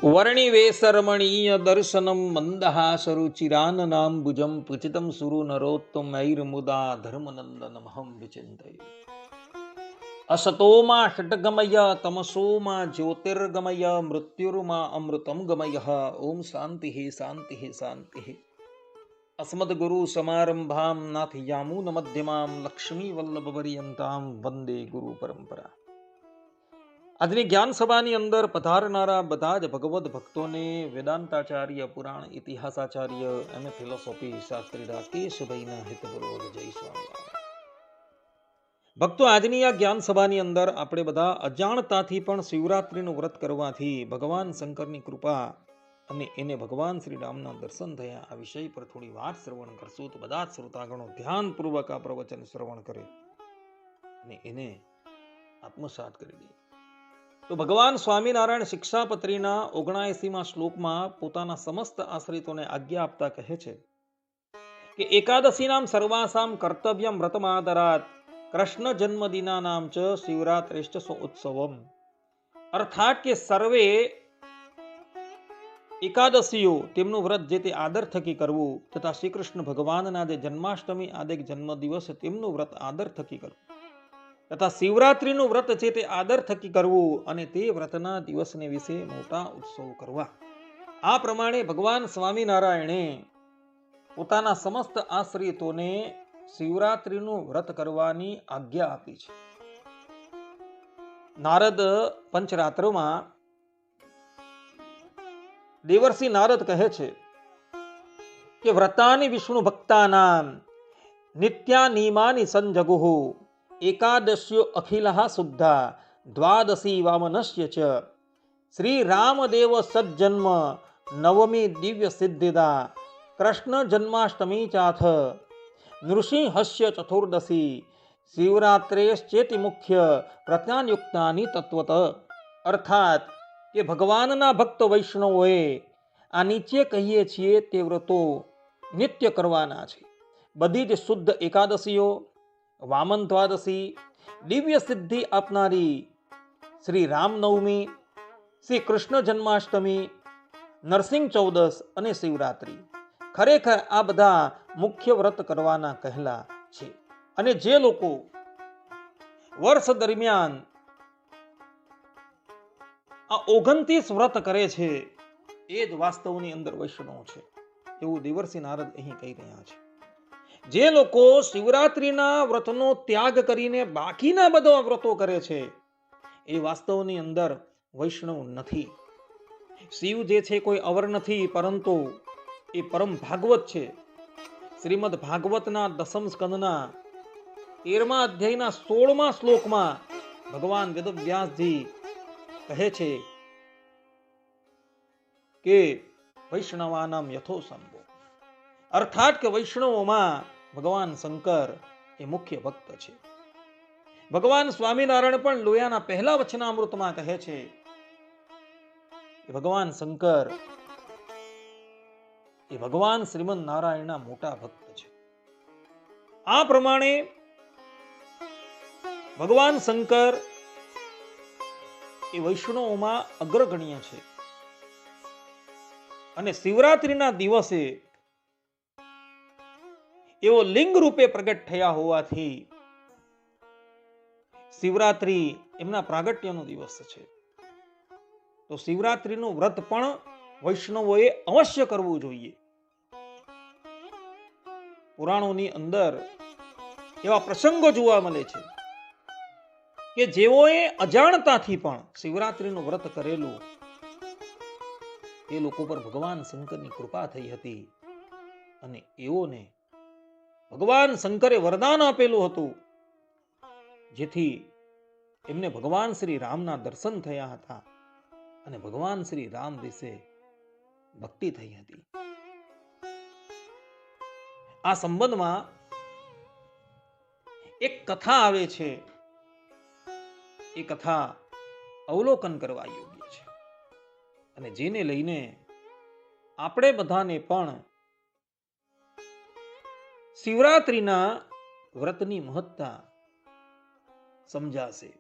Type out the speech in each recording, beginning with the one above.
વર્ણિવેશરમણીય દર્શનમ મંદહાસરુચિરાનનાંબુજમ પુચિતમ સુરુ નરોત્તમૈર્મુદા ધર્મનંદનમહં વિચિંતયે. અસતોમાં ષટ્ગમય તમસોમાં જ્યોતિર્ગમય મૃત્યુર્મા અમૃતમ ગમય. ઓમ શાંતિ શાંતિ શાંતિ. અસ્મદ્ગુરુ સમારંભામ નાથયામૂન મધ્યમામ લક્ષ્મી વલ્લભ પર્યંતામ વંદે ગુરુ પરંપરા. આજની જ્ઞાન સભાની અંદર પધારનારા બધા જ ભગવદ ભક્તોને વેદાંતાચાર્ય, પુરાણ ઇતિહાસાચાર્ય, એમ ફિલોસોફી શાસ્ત્રી રાકેશભાઈના હિતપૂર્વક જય સ્વામિનારાયણ. ભક્તો, આજની આ જ્ઞાન સભાની અંદર આપણે બધા અજાણતાથી પણ શિવરાત્રિનું વ્રત કરવાથી ભગવાન શંકરની કૃપા અને એને ભગવાન શ્રી રામના દર્શન થયા આ વિષય પર થોડી વાત શ્રવણ કરશું. તો બધા જ શ્રોતાગણો ધ્યાનપૂર્વક આ પ્રવચન શ્રવણ કરે અને એને આત્મસાત કરી દે. તો ભગવાન સ્વામિનારાયણ શિક્ષાપત્રીના 79માં શ્લોકમાં પોતાના સમસ્ત આશ્રિતોને આજ્ઞા આપતા કહે છે કે એકાદશીનામ સર્વાસામ કર્તવ્યમ વ્રતમાદરાત કૃષ્ણ જન્મદિનાનામ ચ શિવરાત્રિશ્ચ ઉત્સવમ. અર્થાત કે સર્વે એકાદશીઓ તેમનું વ્રત જે તે આદર થકી કરવું તથા શ્રી કૃષ્ણ ભગવાનના જે જન્માષ્ટમી આદિક જન્મદિવસ તેમનું વ્રત આદર થકી કરવું તથા શિવરાત્રિનું વ્રત છે તે આદર થકી કરવું અને તે વ્રતના દિવસને વિશે મોટા ઉત્સવ કરવા. આ પ્રમાણે ભગવાન સ્વામિનારાયણે પોતાના સમસ્ત આશ્રિતોને શિવરાત્રિનું વ્રત કરવાની આજ્ઞા આપી છે. નારદ પંચરાત્રમાં દેવર્ષિ નારદ કહે છે કે વ્રતાની વિષ્ણુ ભક્તાનામ નિત્યા નિયમાની સંજગુહુ એકાદશ્યો અખિલઃ શુદ્ધા દ્વાદશી વામનસ્ય ચ શ્રી રામદેવ સજ્જન્મ નવમી દિવ્ય સિદ્ધિદા કૃષ્ણ જન્માષ્ટમી ચાથ નૃસિંહસ્ય ચતુર્દશી શિવરાત્રેશ્ચેતિ મુખ્ય પ્રજ્ઞાનયુક્તાની તત્વત. અર્થાત કે ભગવાનના ભક્ત વૈષ્ણવોએ આ નીચે કહીએ છીએ તે વ્રતો નિત્ય કરવાના છે. બધી જ શુદ્ધ એકાદશીઓ, વામન દ્વાદશી, દિવ્ય સિદ્ધિ આપનારી શ્રી રામનવમી, શ્રી કૃષ્ણ જન્માષ્ટમી, નરસિંહ ચૌદશ અને શિવરાત્રી ખરેખર આ બધા મુખ્ય વ્રત કરવાના કહેલા છે. અને જે લોકો વર્ષ દરમિયાન આ 29 વ્રત કરે છે એ જ વાસ્તવની અંદર વૈષ્ણવ છે એવું દેવર્ષિ નારદ અહીં કહી રહ્યા છે. જે લોકો શિવરાત્રિના વ્રતનો ત્યાગ કરીને બાકીના બધા વ્રતો કરે છે એ વાસ્તવની અંદર વૈષ્ણવ નથી. શિવ જે છે કોઈ અવર નથી, પરંતુ એ પરમ ભાગવત છે. શ્રીમદ ભાગવતના 10મ સ્કંદના 13મા અધ્યાયના 16મા શ્લોકમાં ભગવાન વેદવ્યાસજી કહે છે કે વૈષ્ણવાનામ યથો સંભો. અર્થાત કે વૈષ્ણવોમાં ભગવાન શંકર એ મુખ્ય ભક્ત છે. ભગવાન સ્વામિનારાયણ પણ લોયાના પહેલા વચનામૃતમાં કહે છે કે ભગવાન શંકર એ ભગવાન શ્રીમદ નારાયણના મોટા ભક્ત છે. આ પ્રમાણે ભગવાન શંકર એ વૈષ્ણવોમાં અગ્રગણ્ય છે. અને શિવરાત્રિના દિવસે એવો લિંગ રૂપે પ્રગટ થયા હોવાથી શિવરાત્રિ એમના પ્રાગટ્યનો દિવસ છે. તો શિવરાત્રિનું વ્રત પણ વૈષ્ણવોએ અવશ્ય કરવું જોઈએ. પુરાણોની અંદર એવા પ્રસંગો જોવા મળે છે કે જેઓએ અજાણતાથી પણ શિવરાત્રિનું વ્રત કરેલું એ લોકો પર ભગવાન શંકરની કૃપા થઈ હતી અને એઓને ભગવાન શંકરે વરદાન આપેલું હતું જેથી એમને ભગવાન શ્રી રામના દર્શન થયા હતા અને ભગવાન શ્રી રામ વિશે ભક્તિ થઈ હતી. આ સંબંધમાં એક કથા આવે છે. એ કથા અવલોકન કરવા યોગ્ય છે અને જેને લઈને આપણે બધાને પણ શિવરાત્રિના વ્રતની મહત્તા સમજાશે.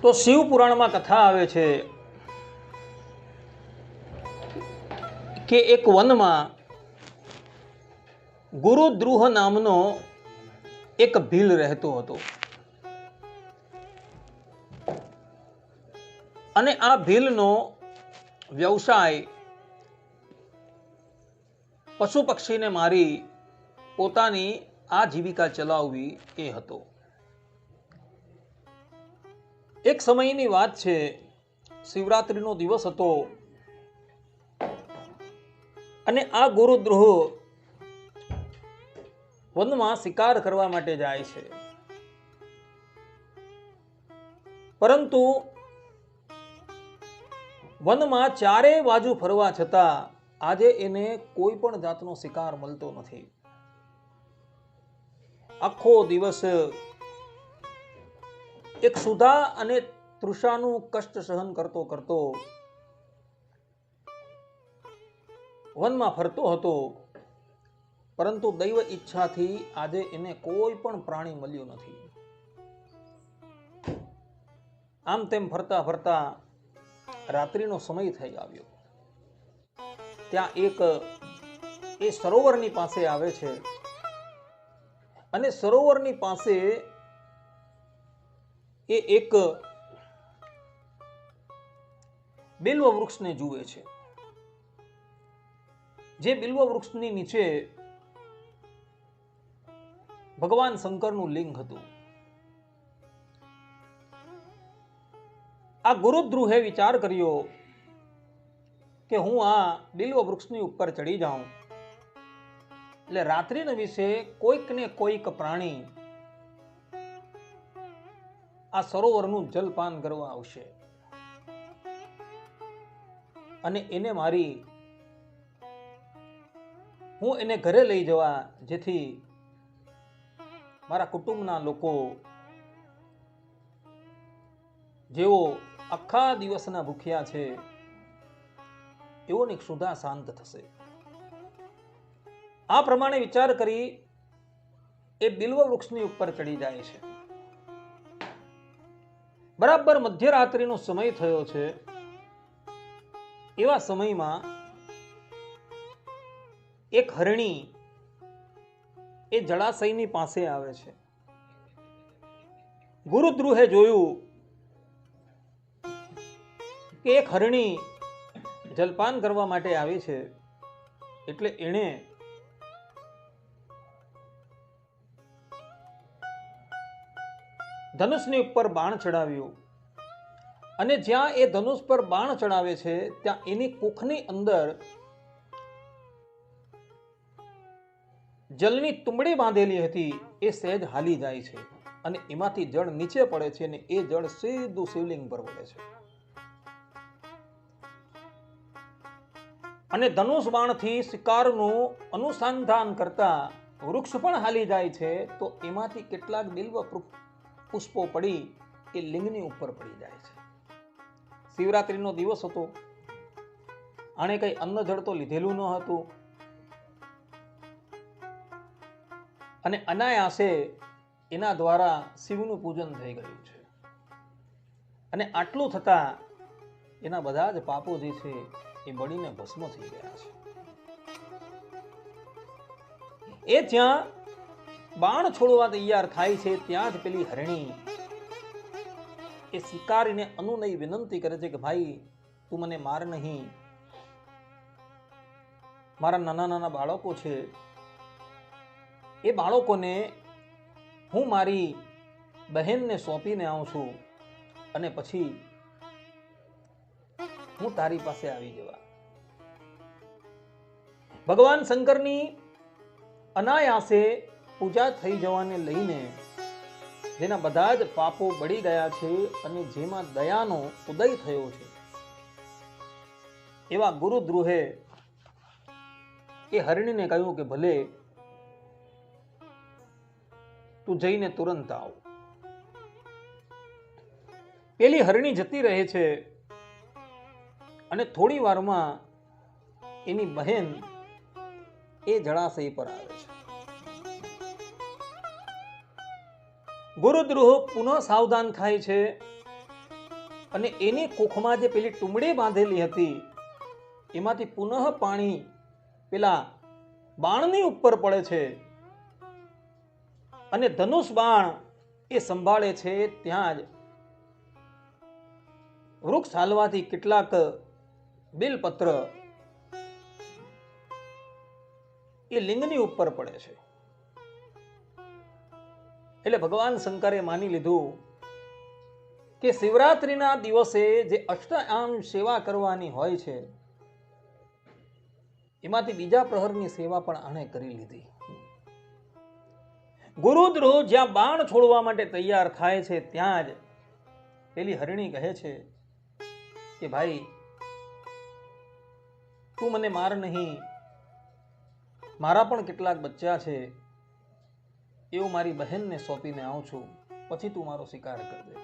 તો શિવ પુરાણમાં કથા આવે છે કે એક વનમાં ગુરુદ્રુહ નામનો એક ભીલ રહેતો હતો અને આ ભીલનો વ્યવસાય પશુ પક્ષીને મારી પોતાની આજીવિકા ચલાવવી એ હતો. એક સમયની વાત છે, શિવરાત્રિનો દિવસ હતો અને આ ગુરુદ્રુહ વનમાં શિકાર કરવા માટે જાય છે, પરંતુ વનમાં ચારે બાજુ ફરવા છતાં આજે એને કોઈ પણ જાતનો શિકાર મળતો નથી. આખો દિવસ એક સુધા અને તૃષાનું કષ્ટ સહન કરતો કરતો વનમાં ફરતો હતો, પરંતુ દૈવ ઈચ્છાથી આજે એને કોઈ પણ પ્રાણી મળ્યું નથી. આમ તેમ ફરતા ફરતા રાત્રિનો સમય થઈ આવ્યો. ત્યાં એ સરોવરની પાસે આવે છે અને સરોવરની પાસે એ એક બિલ્વ વૃક્ષને જુએ છે, જે બિલ્વ વૃક્ષની નીચે ભગવાન શંકરનું લિંગ હતું. આ ગુરુદ્રુહે વિચાર કર્યો કે હું આ બિલ્વ વૃક્ષની ઉપર ચડી જાઉં એટલે રાત્રિના વિશે કોઈક ને કોઈક પ્રાણી આ સરોવરનું જલપાન કરવા આવશે અને એને મારી હું એને ઘરે લઈ જવા, જેથી મારા કુટુંબના લોકો જેઓ આખા દિવસના ભૂખ્યા છે એઓની ક્ષુધા શાંત થશે. આ પ્રમાણે વિચાર કરી એ બિલ્વ વૃક્ષની ઉપર ચડી જાય છે. બરાબર મધ્યરાત્રિનો સમય થયો છે. એવા સમયમાં એક હરણી એ જળાશયની પાસે આવે છે. ગુરુદ્રુહે જોયું કે એક હરણી જલપાન કરવા માટે આવી છે, એટલે એણે ધનુષની ઉપર બાણ ચડાવ્યું અને જ્યાં એ ધનુષ પર બાણ ચડાવે છે ત્યાં એની કુખની અંદર જલની તુંબડી બાંધેલી હતી, એ સહેજ હાલી જાય છે અને એમાંથી જળ નીચે પડે છે અને એ જળ સીધું શિવલિંગ પર પડે છે અને ધનુષ બાણથી શિકારનું અનુસંધાન કરતા વૃક્ષ પણ હાલી જાય છે. તો એમાંથી કેટલાક બિલ્વ પુષ્પો પડી એ લિંગની ઉપર પડી જાય છે. શિવરાત્રિનો દિવસ હતો, આણે કઈ અન્ન જળ તો લીધેલું ન હતું અને અનાયાસે એના દ્વારા શિવનું પૂજન થઈ ગયું છે અને આટલું થતા એના બધા જ પાપો જે છે એ બળીને ભસ્મ થઈ ગયા છે. એ જ્યાં બાણ છોડવા તૈયાર થાય છે ત્યાં જ પેલી હરણી એ શિકારીને અનુનય વિનંતી કરે છે કે ભાઈ તું મને માર નહીં, મારા નાના નાના બાળકો છે, એ બાળકોને હું મારી બહેનને સોંપીને આવું છું અને પછી હું તારી પાસે આવી જવા. ભગવાન શંકરની અનાયાસે પૂજા થઈ જવાને લઈને જેના બધા જ પાપો બળી ગયા છે અને જેમાં દયાનો ઉદય થયો છે એવા ગુરુદ્રુહે એ હરણીને કહ્યું કે ભલે તું જઈને તુરંત આવ. પેલી હરણી જતી રહે છે અને થોડી વારમાં એની બહેન એ જળાશય પર આવે છે. ગુરુદ્રુહ પુનઃ સાવધાન થાય છે અને એની કુખમાં જે પેલી ટુમડી બાંધેલી હતી એમાંથી પુનઃ પાણી પેલા બાણની ઉપર પડે છે અને ધનુષ બાણ એ સંભાળે છે. ત્યાં જ વૃક્ષ હાલવાથી કેટલાક બિલપત્ર એ લિંગની ઉપર પડે છે. એટલે ભગવાન શંકરે માની લીધું કે શિવરાત્રિના દિવસે જે અષ્ટયામ સેવા કરવાની હોય છે એમાંથી બીજા પ્રહરની સેવા પણ આણે કરી લીધી. ગુરુદ્રોહ જ્યાં બાણ છોડવા માટે તૈયાર થાય છે ત્યાં જ પેલી હરણી કહે છે કે ભાઈ તું મને માર નહીં, મારા પણ કેટલાક બચ્ચા છે, એવું મારી બહેનને સોંપીને આવું છું, પછી તું મારો શિકાર કરજે.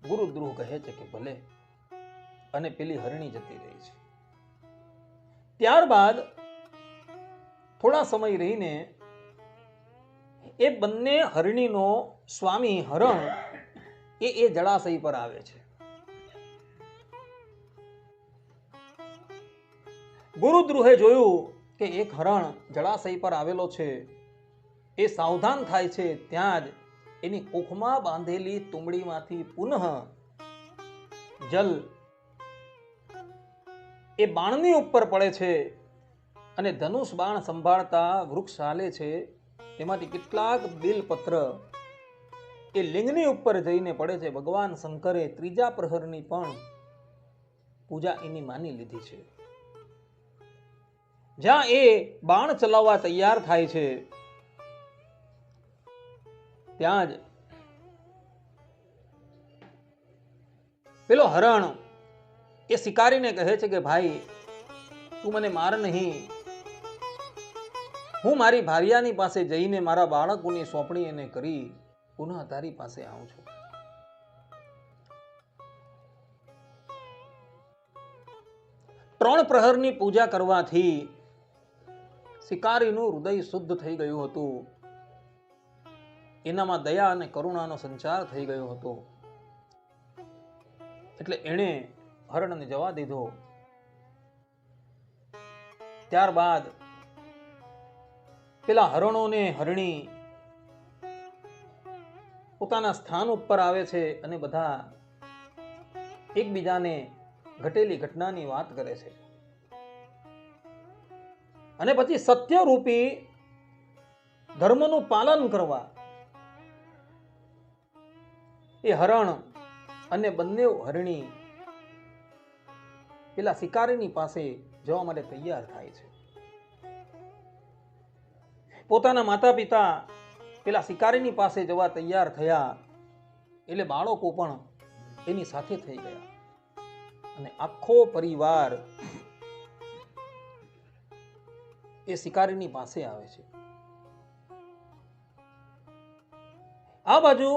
ગુરુદ્રોહ કહે છે કે ભલે, અને પેલી હરણી જતી રહી છે. ત્યારબાદ થોડા સમય રહીને એ બંને હરણીનો સ્વામી હરણ એ જળાશય પર આવે છે. ગુરુદ્રોહે જોયું કે એક હરણ જળાશય પર આવેલો છે. એ સાવધાન થાય છે. ત્યાં જ એની કુખમાં બાંધેલી તુંબડીમાંથી પુનઃ જલ એ બાણની ઉપર પડે છે અને ધનુષ બાણ સંભાળતા વૃક્ષ હાલે છે. એમાંથી કેટલાક બિલપત્ર એ લિંગની ઉપર જઈને પડે છે. ભગવાન શંકરે ત્રીજા પ્રહરની પણ પૂજા એની માની લીધી છે. જ્યાં એ બાણ ચલાવવા તૈયાર થાય છે ત્યાં જ પેલો હરણ એ શિકારીને કહે છે કે ભાઈ તું મને માર નહીં, હું મારી ભાર્યાની પાસે જઈને મારા બાળકોની સોંપણી એને કરી પુનઃ તારી પાસે આવું છું. ત્રણ પ્રહરની પૂજા કરવાથી શિકારીનું હૃદય શુદ્ધ થઈ ગયું હતું. એનામાં દયા અને કરુણાનો સંચાર થઈ ગયો હતો. એટલે એણે હરણને જવા દીધો. ત્યારબાદ પેલા હરણોને હરણી પોતાના સ્થાન ઉપર આવે છે અને બધા એકબીજાને ઘટેલી ઘટનાની વાત કરે છે. અને પછી સત્યરૂપી ધર્મનું પાલન કરવા એ હરણ અને બંને હરણી પેલા શિકારીની પાસે જવા માટે તૈયાર થાય છે. પોતાના માતા પિતા પેલા શિકારીની પાસે જવા તૈયાર થયા એટલે બાળકો પણ એની સાથે થઈ ગયા અને આખો પરિવાર એ શિકારીની પાસે આવે છે. આ બાજુ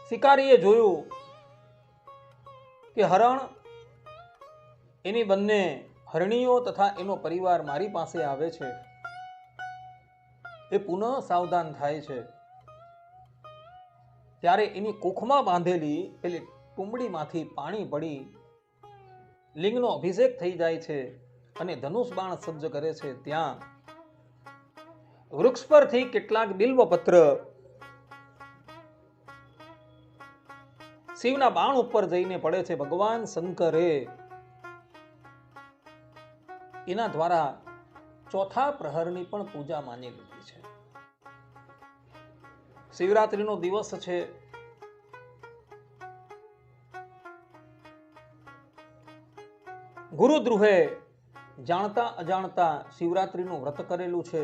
શિકારીએ જોયું કે હરણ એની બંને હરણીઓ તથા એનો પરિવાર મારી પાસે આવે છે. એ પુનઃ સાવધાન થાય છે. ત્યારે એની કુખમાં બાંધેલી પેલી ટુંબડીમાંથી પાણી પડી લિંગનો અભિષેક થઈ જાય છે અને ધનુષ બાણ સજ્જ કરે છે. ત્યાં વૃક્ષ પરથી કેટલાક બિલ્વપત્ર શિવના બાણ ઉપર જઈને પડે છે. ભગવાન શંકરે એના દ્વારા ચોથા પ્રહરની પણ પૂજા માની લીધી છે. શિવરાત્રીનો દિવસ છે. ગુરુદ્રોહે જાણતા અજાણતા શિવરાત્રીનું વ્રત કરેલું છે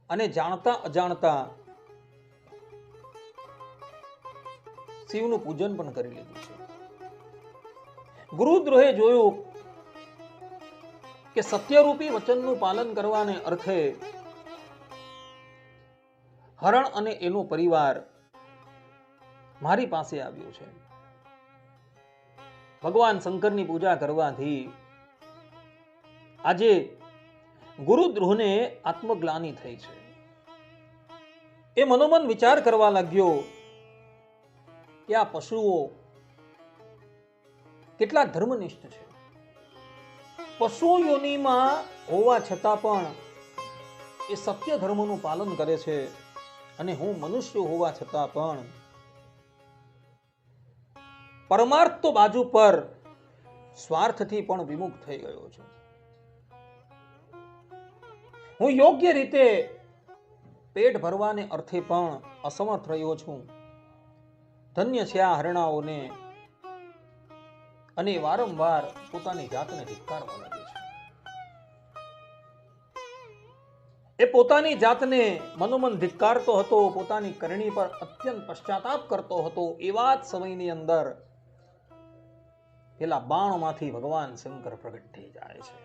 અને જાણતા અજાણતા શિવનું પૂજન પણ કરી લીધું છે. ગુરુદ્રોહે જોયું કે સત્યરૂપી વચનનું પાલન કરવાને અર્થે હરણ અને એનો પરિવાર મારી પાસે આવ્યું છે. ભગવાન શંકરની પૂજા કરવાથી આજે ગુરુદ્રોહને આત્મગ્લાનિ થઈ છે. એ મનોમન વિચાર કરવા લાગ્યો કે આ પશુઓ કેટલા ધર્મનિષ્ઠ છે. પશુ યોનિમાં હોવા છતાં પણ એ સત્ય ધર્મનું પાલન કરે છે, અને હું મનુષ્ય હોવા છતાં પણ પરમાર્થ બાજુ પર સ્વાર્થથી પણ વિમુખ થઈ ગયો છું. હું યોગ્ય રીતે પેટ ભરવાને અર્થે પણ અસમર્થ રહ્યો છું. ધન્ય છે આ હરણાઓને, અને વારંવાર પોતાની જાતને ધિક્કારવા લાગે છે. એ પોતાની જાતને મનોમન ધિક્કારતો હતો, પોતાની કરણી પર અત્યંત પશ્ચાતાપ કરતો હતો. એવા જ સમયની અંદર પેલા બાણમાંથી ભગવાન શંકર પ્રગટ થઈ જાય છે.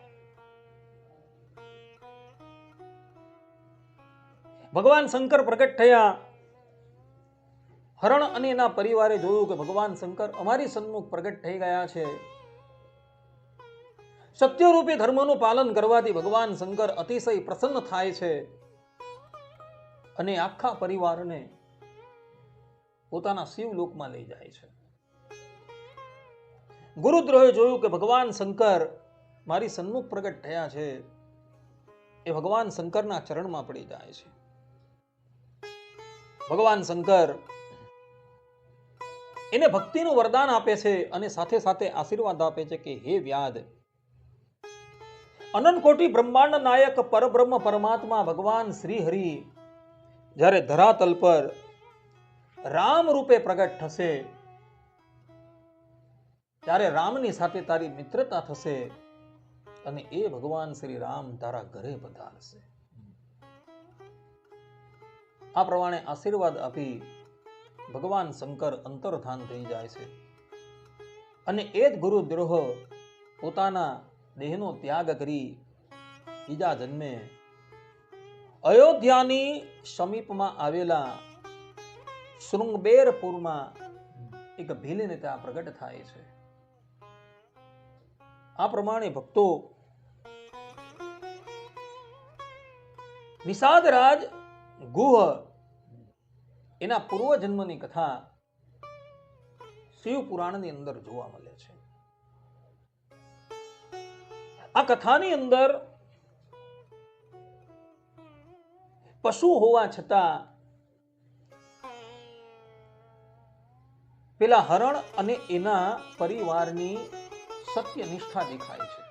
ભગવાન શંકર પ્રગટ થયા. હરણ અને એના પરિવારે જોયું કે ભગવાન શંકર અમારી સન્મુખ પ્રગટ થઈ ગયા છે. સત્યરૂપી ધર્મનું પાલન કરવાથી ભગવાન શંકર અતિશય પ્રસન્ન થાય છે, અને આખા પરિવારને પોતાના શિવલોકમાં લઈ જાય છે. ગુરુદ્રોહે જોયું કે ભગવાન શંકર મારી સન્મુખ પ્રગટ થયા છે, એ ભગવાન શંકરના ચરણમાં પડી જાય છે. ભગવાન શંકર એને ભક્તિનું વરદાન આપે છે, અને સાથે સાથે આશીર્વાદ આપે છે કે હે વ્યાદ, અનંત કોટી બ્રહ્માંડ નાયક પરબ્રહ્મ પરમાત્મા ભગવાન શ્રી હરિ જ્યારે ધરાતલ પર રામ રૂપે પ્રગટ થશે, ત્યારે રામની સાથે તારી મિત્રતા થશે, અને એ ભગવાન શ્રી રામ તારા ઘરે પધારશે. આ પ્રમાણે આશીર્વાદ આપી ભગવાન શંકર અંતર્ધાન થઈ જાય છે. અને એ જ ગુરુદ્રોહ પોતાના દેહનો ત્યાગ કરી બીજા જન્મે અયોધ્યાની સમીપમાં આવેલા શૃંગબેરપુરમાં એક ભીલને ત્યાં પ્રગટ થાય છે. આ પ્રમાણે ભક્તો નિષાદરાજ ગુહ એના પૂર્વજન્મની કથા શિવ પુરાણની અંદર જોવા મળે છે. આ કથાની અંદર પશુ હોવા છતાં પેલા હરણ અને એના પરિવારની સત્ય નિષ્ઠા દેખાય છે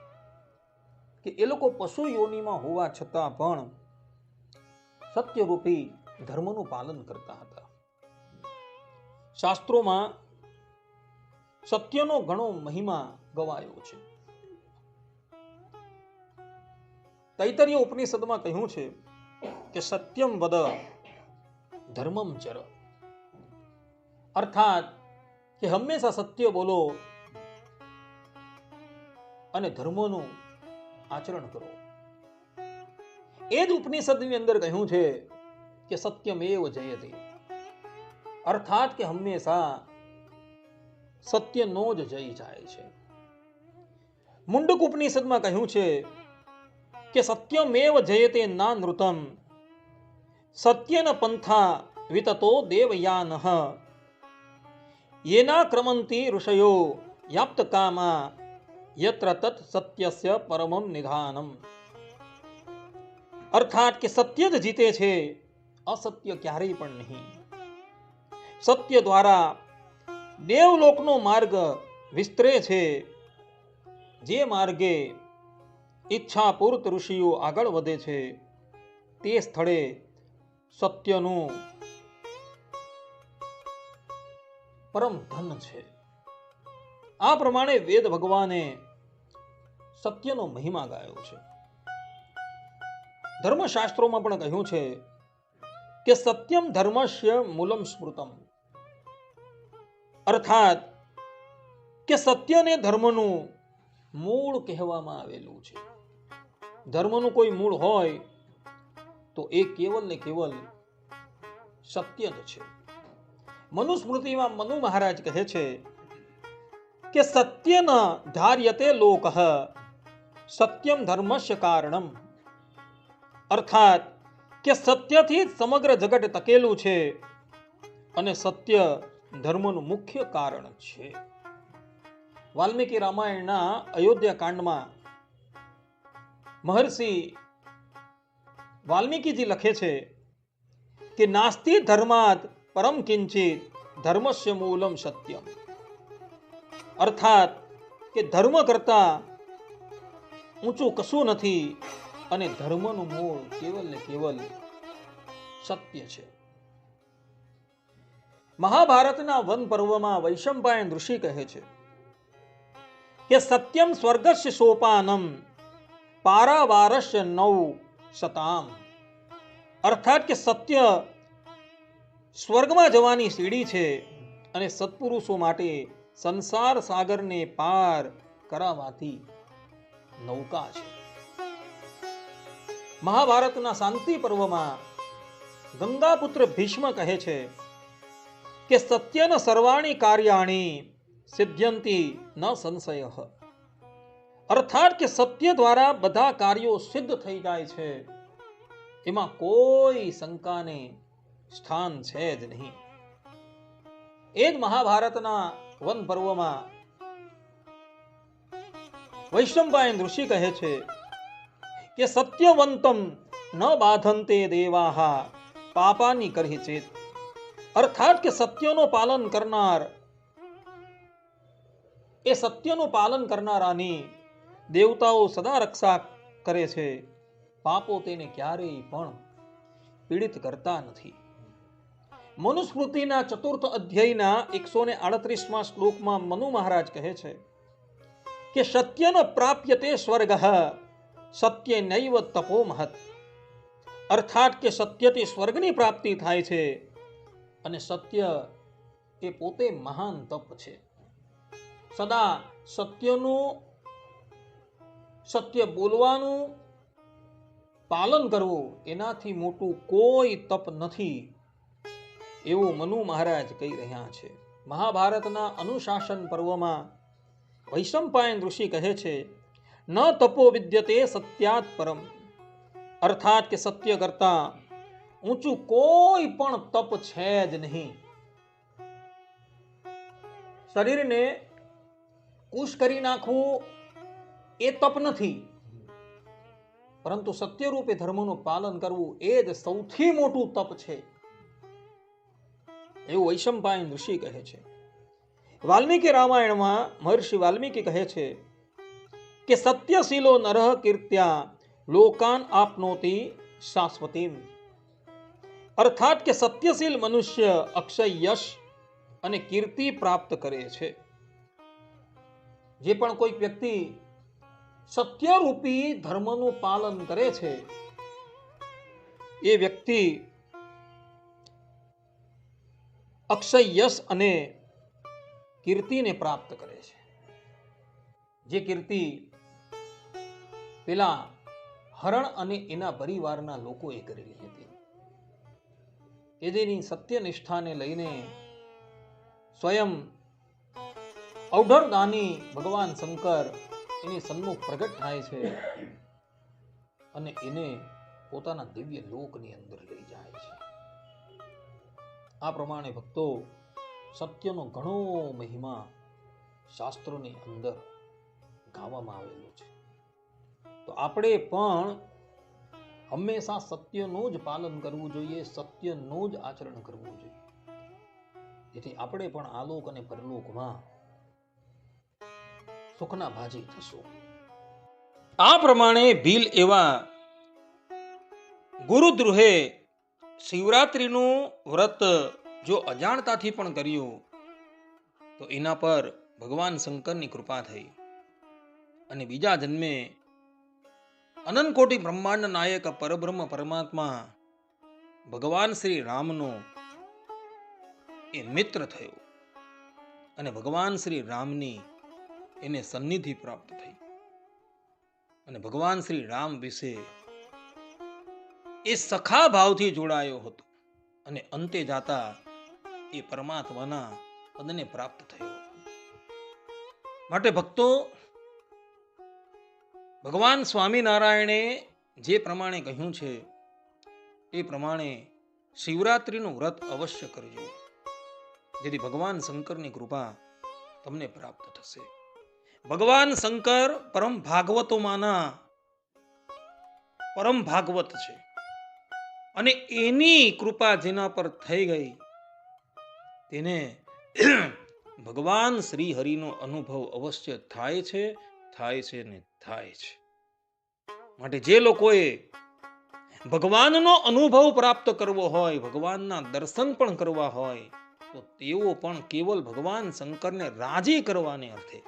કે એ લોકો પશુ યોનિમાં હોવા છતાં પણ સત્યરૂપી ધર્મનું પાલન કરતા હતા. શાસ્ત્રોમાં સત્યનો ઘણો મહિમા ગવાયો છે. તૈતરીય ઉપનિષદમાં કહ્યું છે કે સત્યમ વદ ધર્મમ ચર, અર્થાત કે હંમેશા સત્ય બોલો અને ધર્મનું આચરણ કરો. એ જ ઉપનિષદની અંદર કહ્યું છે કે સત્યમેવ જયતે, અર્થાત કે હંમેશા સત્યનો જ જય જાય છે. મુંડક ઉપનિષદમાં કહ્યું છે કે સત્યમેવ જયતે ના નૃતમ સત્યેન પંથા વિતતો દેવયાનઃ યેના ક્રમંતિ ઋષયો યાપ્ત કામા યત્ર તત સત્યસ્ય પરમમ નિધાનમ. અર્થાત કે સત્ય જ જીતે છે, અસત્ય ક્યારેય પણ નહીં. સત્ય દ્વારા દેવલોકનો માર્ગ વિસ્તરે છે. જે માર્ગે ઈચ્છાપૂર્ત ઋષિઓ આગળ વધે છે, તે સ્થળે સત્યનું પરમ ધન છે. આ પ્રમાણે વેદ ભગવાને સત્યનો મહિમા ગાયો છે. ધર્મશાસ્ત્રોમાં પણ કહ્યું છે કે સત્યમ ધર્મસ્ય મૂલમ સ્મૃતમ, અર્થાત કે સત્યને ધર્મનું મૂળ કહેવામાં આવેલું છે. ધર્મનું કોઈ મૂળ હોય તો એ કેવલ ને કેવલ સત્ય જ છે. મનુસ્મૃતિમાં મનુ મહારાજ કહે છે કે સત્યેન ધાર્યતે લોકઃ સત્યમ ધર્મસ્ય કારણમ, અર્થાત કે સત્યથી જ સમગ્ર જગત ટકેલું છે અને સત્ય ધર્મનું મુખ્ય કારણ છે. વાલ્મીકી રામાયણના અયોધ્યા કાંડમાં મહર્ષિ વાલ્મીકીજી લખે છે કે નાસ્તિ ધર્માદ પરમ કિંચિત ધર્મસ્ય મૂલમ સત્યમ. અર્થાત કે ધર્મ કરતા ઊંચું કશું નથી અને ધર્મનું મૂળ કેવલ ને કેવલ સત્ય છે. મહાભારતના વન પર્વમાં વૈશંપાયન ઋષિ કહે છે કે સત્યમ સ્વર્ગસ્ય સોપાનમ પારાવારસ્ય નવ શતામ. અર્થાત કે સત્ય સ્વર્ગમાં જવાની સીડી છે અને સત્પુરુષો માટે સંસાર સાગરને પાર કરાવવાથી નૌકા છે. મહાભારતના શાંતિ પર્વમાં ગંગાપુત્ર ભીષ્મ કહે છે કે સત્યન સર્વાણી કાર્યાણી સિદ્ધ્યંતી ન સંશય. અર્થાત કે સત્ય દ્વારા બધા કાર્યો સિદ્ધ થઈ જાય છે, એમાં કોઈ શંકાને સ્થાન છે જ નહીં. એ જ મહાભારતના વન પર્વમાં વૈશંપાયન ઋષિ કહે છે કે સત્યવંતમ ન બાધંતે દેવાહા પાપાની કરહી ચેત. અર્થાત કે સત્યનું પાલન કરનાર એ સત્યનું પાલન કરનારાની દેવતાઓ સદા રક્ષા કરે છે, પાપો તેને ક્યારેય પણ પીડિત કરતા નથી. મનુસ્મૃતિના ચતુર્થ અધ્યાયના 138માં શ્લોકમાં મનુ મહારાજ કહે છે કે સત્યન પ્રાપ્યતે સ્વર્ગ સત્ય નૈવ તપો મહત. અર્થાત કે સત્યથી સ્વર્ગની પ્રાપ્તિ થાય છે અને સત્ય એ પોતે મહાન તપ છે. સદા સત્ય બોલવાનું પાલન કરવું એનાથી મોટું કોઈ તપ નથી, એવું મનુ મહારાજ કહી રહ્યા છે. મહાભારતના અનુશાસન પર્વમાં વૈશંપાયન ઋષિ કહે છે ન તપો વિદ્યતે સત્યાત પરમ. અર્થાત કે સત્ય કરતા ઊંચું કોઈ પણ તપ છે જ નહીં. શરીરને કુશ કરી નાખવું એ તપ નથી, પરંતુ સત્ય રૂપે ધર્મનું પાલન કરવું એ જ સૌથી મોટું તપ છે, એવું વૈશંપાયન ઋષિ કહે છે. વાલ્મીકી રામાયણમાં મહર્ષિ વાલ્મીકી કહે છે કે સત્યશીલો નરઃ કીર્ત્યા લોકાન આપનોતિ શાશ્વતીમ. અર્થાત કે સત્યશીલ મનુષ્ય અક્ષય યશ અને કીર્તિ પ્રાપ્ત કરે છે. જે પણ કોઈ વ્યક્તિ સત્યરૂપી ધર્મનું પાલન કરે છે એ વ્યક્તિ અક્ષય યશ અને કીર્તિને પ્રાપ્ત કરે છે. જે કીર્તિ પેલા હરણ અને એના પરિવારના લોકોએ કરેલી હતી. એ જેની સત્યનિષ્ઠાને લઈને સ્વયં ઔઢરદાની ભગવાન શંકર એની સન્મુખ પ્રગટ થાય છે અને એને પોતાના દિવ્ય લોકની અંદર લઈ જાય છે. આ પ્રમાણે ભક્તો સત્યનો ઘણો મહિમા શાસ્ત્રોની અંદર ગાવામાં આવેલો છે. તો આપણે પણ હંમેશા સત્યનું જ પાલન કરવું જોઈએ, સત્યનું જ આચરણ કરવું જોઈએ, જેથી આપણે પણ આલોક અને પરલોકમાં સુખના ભાજી થશું. આ પ્રમાણે ભીલ એવા ગુરુદ્રુહે શિવરાત્રીનું વ્રત જો અજાણતાથી પણ કર્યું તો એના પર ભગવાન શંકરની કૃપા થઈ અને બીજા જન્મે અનંત કોટી બ્રહ્માંડ નાયક પરબ્રહ્મ પરમાત્મા ભગવાન શ્રી રામનો એ મિત્ર થયો અને ભગવાન શ્રી રામની એને સન્નિધિ પ્રાપ્ત થઈ અને ભગવાન શ્રી રામ વિશે એ સખા ભાવથી જોડાયો હતો અને અંતે જાતા એ પરમાત્માના પદને પ્રાપ્ત થયો. માટે ભક્તો, ભગવાન સ્વામિનારાયણે જે પ્રમાણે કહ્યું છે એ પ્રમાણે શિવરાત્રિનું વ્રત અવશ્ય કરજો, જેથી ભગવાન શંકરની કૃપા તમને પ્રાપ્ત થશે. ભગવાન શંકર પરમ ભાગવતોમાંના પરમ ભાગવત છે, અને એની કૃપા જેના પર થઈ ગઈ તેને ભગવાન શ્રી હરિનો અનુભવ અવશ્ય થાય છે ને થાય છે. માટે જે લોકોએ ભગવાનનો અનુભવ પ્રાપ્ત કરવો હોય, ભગવાનના દર્શન પણ કરવા હોય, તો તેઓ પણ કેવલ ભગવાન શંકરને રાજી કરવાને અર્થે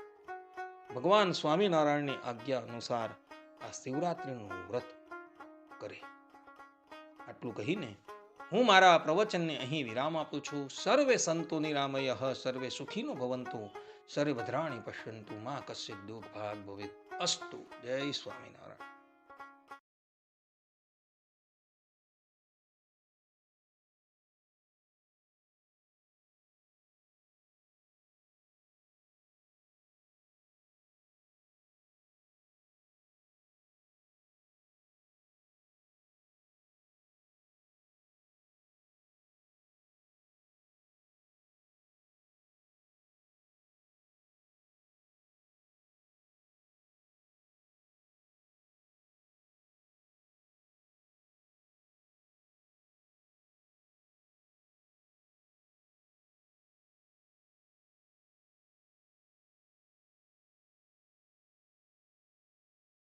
ભગવાન સ્વામિનારાયણની આજ્ઞા અનુસાર આ શિવરાત્રિનું વ્રત કરે. આટલું કહીને હું મારા પ્રવચનને અહીં વિરામ આપું છું. સર્વે સંતો નિરામય, સર્વે સુખીનો ભવંતુ, સર્વે ભદ્રાણી પશ્યંતુ, મા કશ્ચિત દુઃખ ભાગ ભવેત. અસ્તુ. જય સ્વામિનારાયણ.